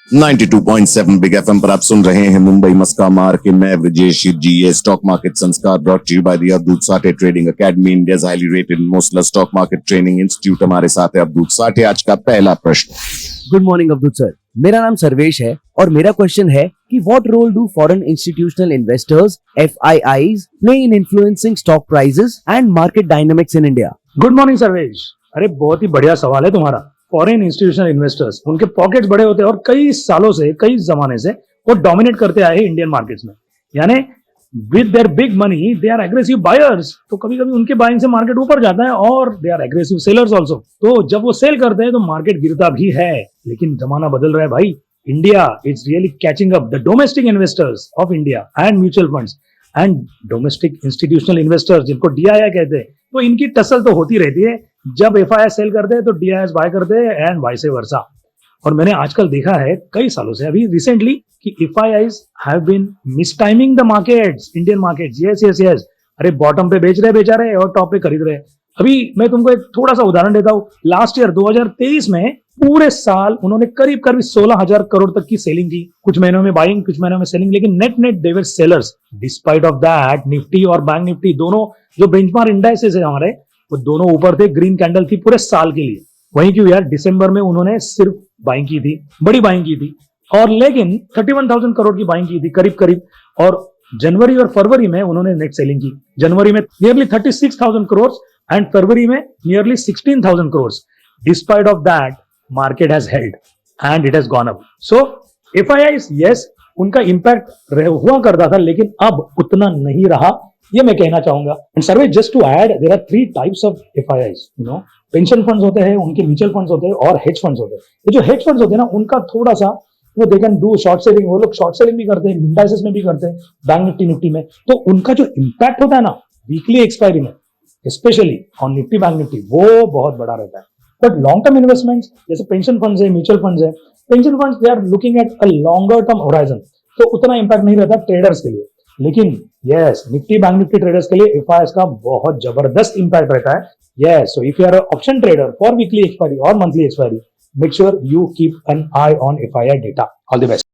92.7 big FM पर आप सुन रहे हैं मुंबई मस्का मार के मैं ब्रजेश जी। ये stock market Sanskar brought you by the Avadhut Sathe trading academy, India highly rated most stock market training institute. हमारे साथ है अवधूत साठे। आज का पहला प्रश्न। गुड मॉर्निंग अवधूत सर, मेरा नाम सर्वेश है और मेरा क्वेश्चन है कि what role do foreign institutional investors FIIs play in influencing stock prices and market dynamics in India? Good morning Sarvesh. अरे बहुत ही बढ़िया सवाल है तुम्हारा। फॉरेन इंस्टीट्यूशनल इन्वेस्टर्स, उनके पॉकेट्स बड़े होते हैं और कई सालों से, कई जमाने से वो डोमिनेट करते आए हैं इंडियन मार्केट्स में। यानी with their big money they are aggressive buyers. तो कभी कभी उनके बाइंग से मार्केट ऊपर जाता है और they are aggressive sellers also. तो जब वो सेल करते हैं तो मार्केट गिरता भी है। लेकिन जमाना बदल रहा है भाई। India is really catching up the domestic investors of India and mutual funds and domestic institutional investors, जिनको DII कहते हैं। तो इनकी टसल तो होती रहती है। जब FII सेल करते हैं तो DIIs बाय करते हैं एंड वाइस वर्सा। और मैंने आजकल देखा है कई सालों से, अभी रिसेंटली, कि FIIs have been mistiming the markets, Indian markets. Yes. अरे बॉटम पे बेच रहे बेचारे और टॉप पे खरीद रहे। अभी मैं तुमको एक थोड़ा सा उदाहरण देता हूँ। लास्ट ईयर 2023 में पूरे साल उन्होंने करीब 16,000 करोड़ तक की सेलिंग की। कुछ महीनों में बाइंग, कुछ महीनों में सेलिंग, लेकिन net they were sellers. Despite of that Nifty और बैंक निफ्टी दोनों जो बेंचमार्क इंडाइसेस है हमारे, वो दोनों ऊपर थे। ग्रीन कैंडल थी पूरे साल के लिए। वहीं क्यों यार, दिसंबर में उन्होंने सिर्फ बाइंग की थी, बड़ी बाइंग की थी, और लेकिन 31,000 करोड़ की बाइंग की थी करीब। और जनवरी और फरवरी में उन्होंने नेट सेलिंग की। जनवरी में नियरली 36,000 करोड़ एंड फरवरी में nearly 16,000 crore. Despite of that market has held and it has gone up. So FIIs, yes, उनका इंपैक्ट हुआ करता था, लेकिन अब उतना नहीं रहा, ये मैं कहना चाहूंगा। And Sarvesh, just to add, there are 3 types of FIIs। Pension funds होते हैं, उनके म्यूचुअल फंड्स होते हैं और हेज फंड्स होते हैं। ये जो हेज फंड्स होते हैं ना, उनका थोड़ा सा वो they can do short selling. वो लोग शॉर्ट सेलिंग भी करते हैं, इंडाइसेस में भी करते हैं, बैंक निफ्टी में। तो उनका जो इंपैक्ट होता है ना वीकली एक्सपायरी में, specially on Nifty bank Nifty, वो बहुत बड़ा रहता है। बट लॉन्ग टर्म इन्वेस्टमेंट्स जैसे पेंशन फंड्स है, म्यूचुअल फंड्स है, pension funds they are looking at a longer term horizon, तो उतना इंपैक्ट नहीं रहता ट्रेडर्स के लिए। लेकिन yes, Nifty bank Nifty traders के लिए FIIs का बहुत जबरदस्त इंपैक्ट रहता है। Yes, so if you are option trader for weekly expiry और monthly expiry, make sure you keep an eye on FII data. All the best.